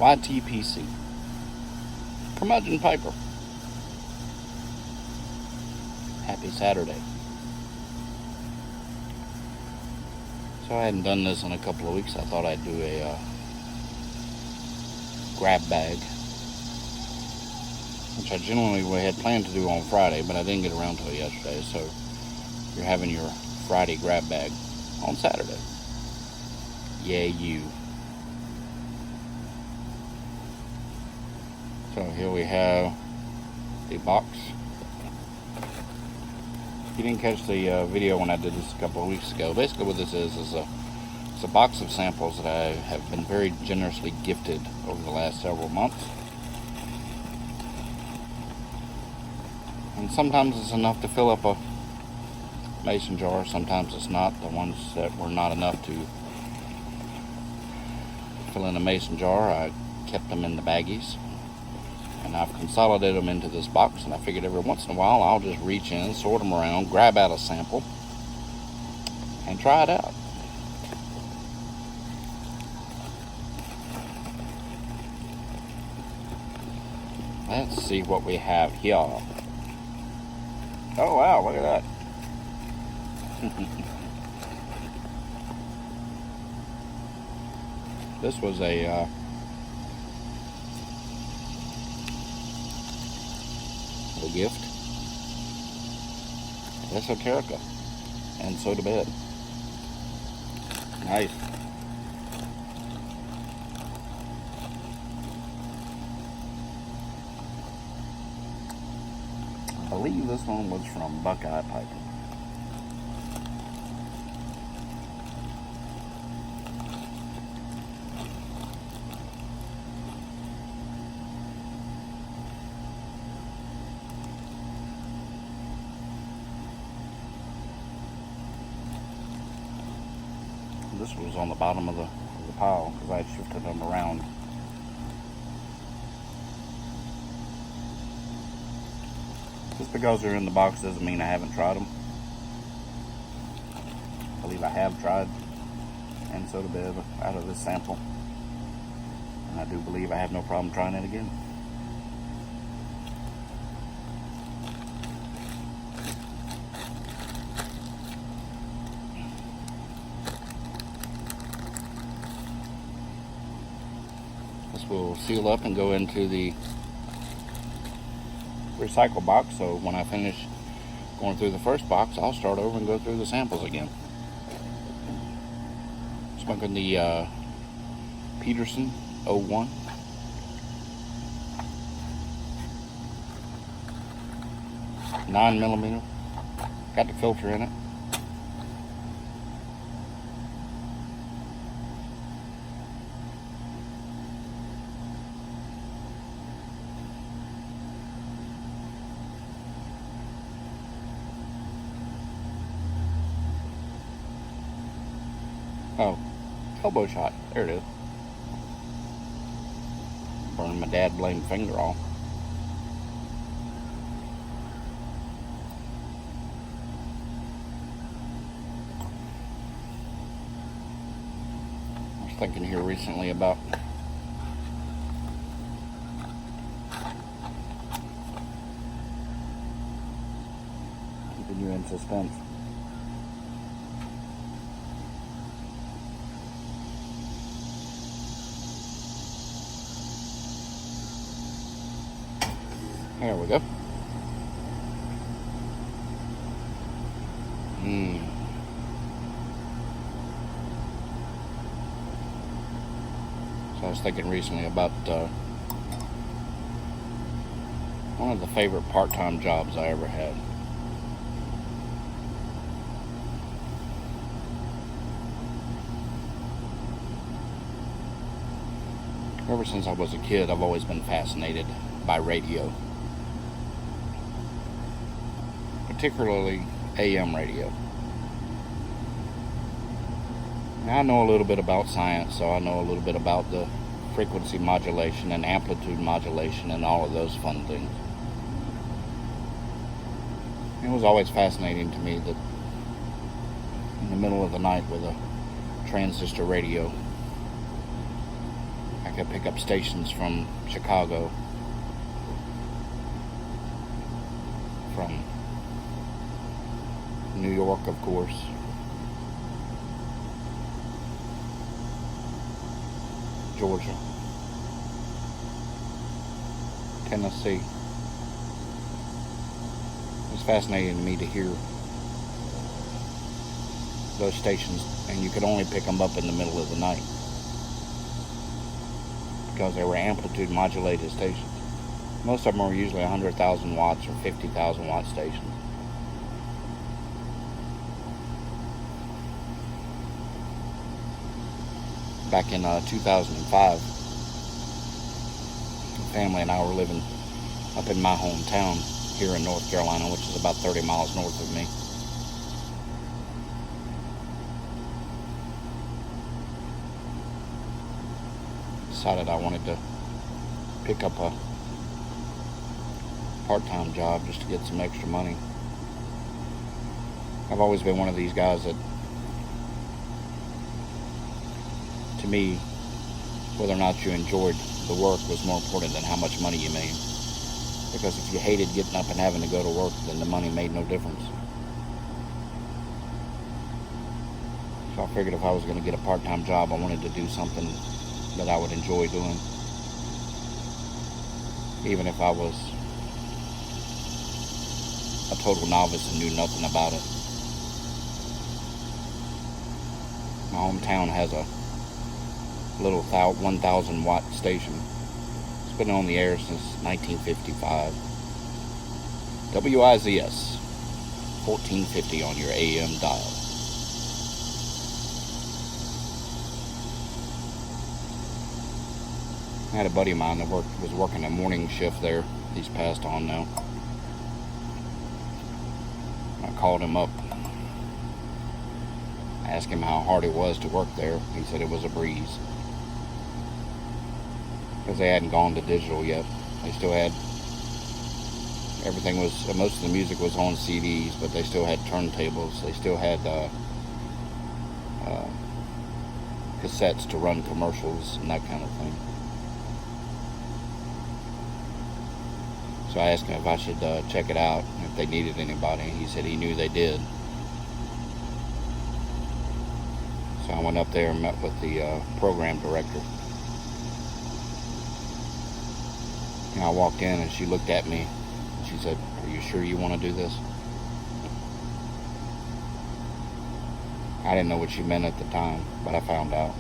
YTPC. Curmudgeon Piper. Happy Saturday. So I hadn't done this in a couple of weeks. I thought I'd do a GrabBag, which I generally had planned to do on Friday, but I didn't get around to it yesterday. So you're having your Friday GrabBag on Saturday. Yay, you. So here we have the box. If you didn't catch the video when I did this a couple of weeks ago, basically what this is it's a box of samples that I have been very generously gifted over the last several months. And sometimes it's enough to fill up a mason jar, sometimes it's not. The ones that were not enough to fill in a mason jar, I kept them in the baggies. And I've consolidated them into this box, and I figured every once in a while I'll just reach in, sort them around, grab out a sample, and try it out. Let's see what we have here. Oh wow, look at that. This was a gift. Esoterica and soda bed. Nice. I believe this one was from Buckeye Piper. This was on the bottom of the pile because I had shifted them around. Just because they're in the box doesn't mean I haven't tried them. I believe I have tried and soda bed out of this sample, and I do believe I have no problem trying it again. This will seal up and go into the recycle box, so when I finish going through the first box, I'll start over and go through the samples again. Smoking the Peterson 01. Nine millimeter. Got the filter in it. Oh, elbow shot. There it is. Burned my dad blamed finger off. I was thinking here recently about keeping you in suspense. There we go. So I was thinking recently about one of the favorite part-time jobs I ever had. Ever since I was a kid, I've always been fascinated by radio. Particularly AM radio. Now, I know a little bit about science, so I know a little bit about the frequency modulation and amplitude modulation and all of those fun things. It was always fascinating to me that in the middle of the night with a transistor radio, I could pick up stations from Chicago, from New York, of course, Georgia, Tennessee. It's fascinating to me to hear those stations, and you could only pick them up in the middle of the night because they were amplitude modulated stations. Most of them are usually 100,000 watts or 50,000 watt stations. Back in 2005, the family and I were living up in my hometown here in North Carolina, which is about 30 miles north of me. Decided I wanted to pick up a part-time job just to get some extra money. I've always been one of these guys that, to me, whether or not you enjoyed the work was more important than how much money you made. Because if you hated getting up and having to go to work, then the money made no difference. So I figured if I was going to get a part-time job, I wanted to do something that I would enjoy doing, even if I was a total novice and knew nothing about it. My hometown has a little 1,000 watt station. It's been on the air since 1955. WIZS 1450 on your AM dial. I had a buddy of mine that was working a morning shift there. He's passed on now. I called him up, asked him how hard it was to work there. He said it was a breeze, because they hadn't gone to digital yet. They still had, everything was, most of the music was on CDs, but they still had turntables. They still had cassettes to run commercials and that kind of thing. So I asked him if I should check it out, if they needed anybody. He said he knew they did. So I went up there and met with the program director. And I walked in and she looked at me and she said, "Are you sure you want to do this?" I didn't know what she meant at the time, but I found out.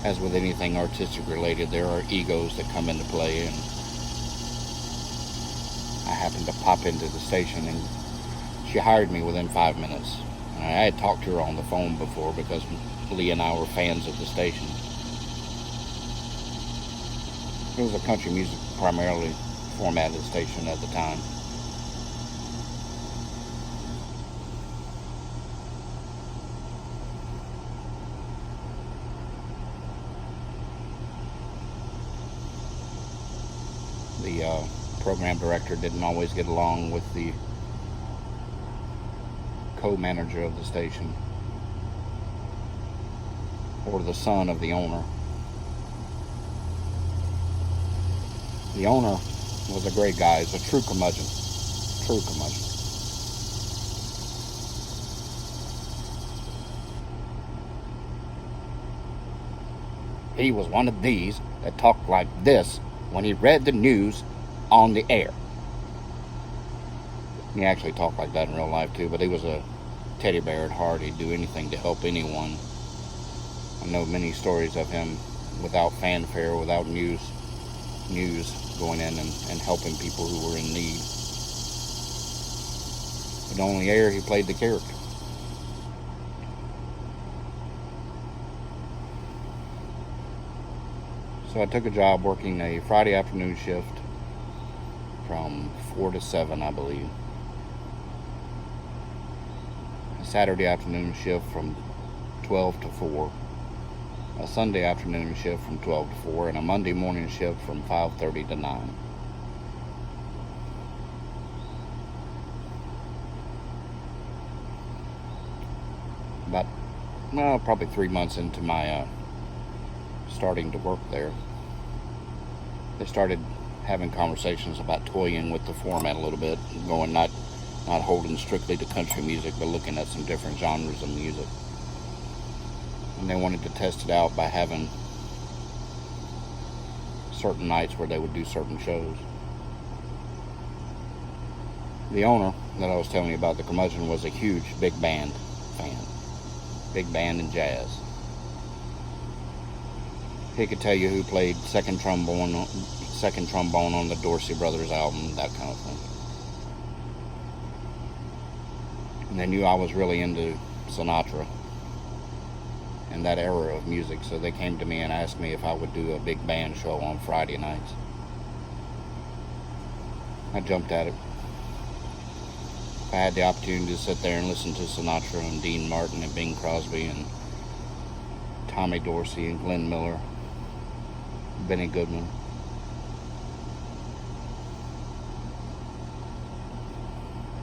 As with anything artistic related, there are egos that come into play, and I happened to pop into the station and she hired me within 5 minutes. And I had talked to her on the phone before because Lee and I were fans of the station. It was a country music primarily formatted station at the time. The program director didn't always get along with the co-manager of the station, or the son of the owner. The owner was a great guy. He's a true curmudgeon. True curmudgeon. He was one of these that talked like this when he read the news on the air. He actually talked like that in real life too, but he was a teddy bear at heart. He'd do anything to help anyone. I know many stories of him without fanfare, without news going in and helping people who were in need. But on the air, he played the character. So I took a job working a Friday afternoon shift from 4 to 7, I believe. A Saturday afternoon shift from 12 to 4. A Sunday afternoon shift from 12 to 4. And a Monday morning shift from 5:30 to 9. well, probably 3 months into my starting to work there, they started having conversations about toying with the format a little bit, going not holding strictly to country music, but looking at some different genres of music. And they wanted to test it out by having certain nights where they would do certain shows. The owner that I was telling you about, the curmudgeon, was a huge big band fan. Big band and jazz. He could tell you who played second trombone on the Dorsey Brothers album, that kind of thing. And they knew I was really into Sinatra and that era of music, so they came to me and asked me if I would do a big band show on Friday nights. I jumped at it. I had the opportunity to sit there and listen to Sinatra and Dean Martin and Bing Crosby and Tommy Dorsey and Glenn Miller, Benny Goodman.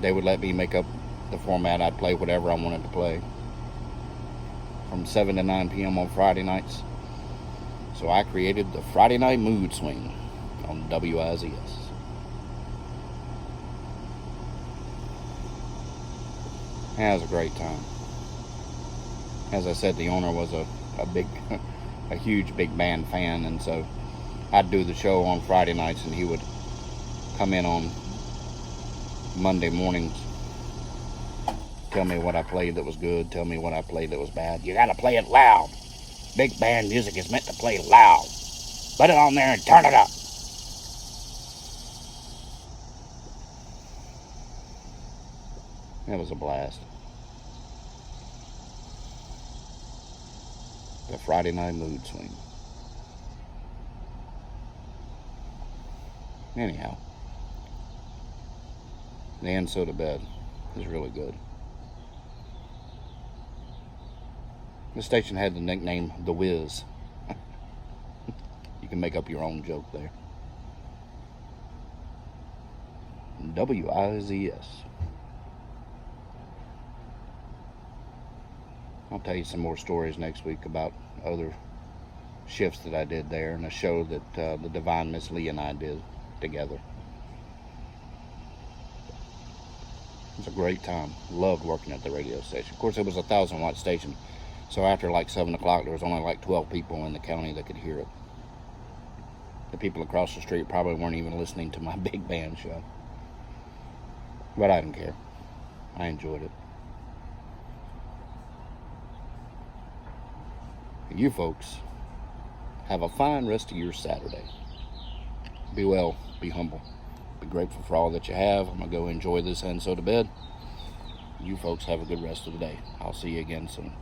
They would let me make up the format. I'd play whatever I wanted to play from 7 to 9 p.m. on Friday nights. So I created the Friday Night Mood Swing on WIZS. And it was a great time. As I said, the owner was a huge big band fan, and so I'd do the show on Friday nights, and he would come in on Monday mornings, tell me what I played that was good, tell me what I played that was bad. You gotta play it loud. Big band music is meant to play loud. Put it on there and turn it up. It was a blast. The Friday Night Mood Swing. Anyhow, the And So to Bed is really good. The station had the nickname The Wiz. You can make up your own joke there. WIZS. I'll tell you some more stories next week about other shifts that I did there and a show that the Divine Miss Lee and I did together. It was a great time. Loved working at the radio station. Of course, it was a 1,000-watt station, so after like 7 o'clock, there was only like 12 people in the county that could hear it. The people across the street probably weren't even listening to my big band show. But I didn't care. I enjoyed it. You folks have a fine rest of your Saturday. Be well, be humble, be grateful for all that you have. I'm going to go enjoy this And So to Bed. You folks have a good rest of the day. I'll see you again soon.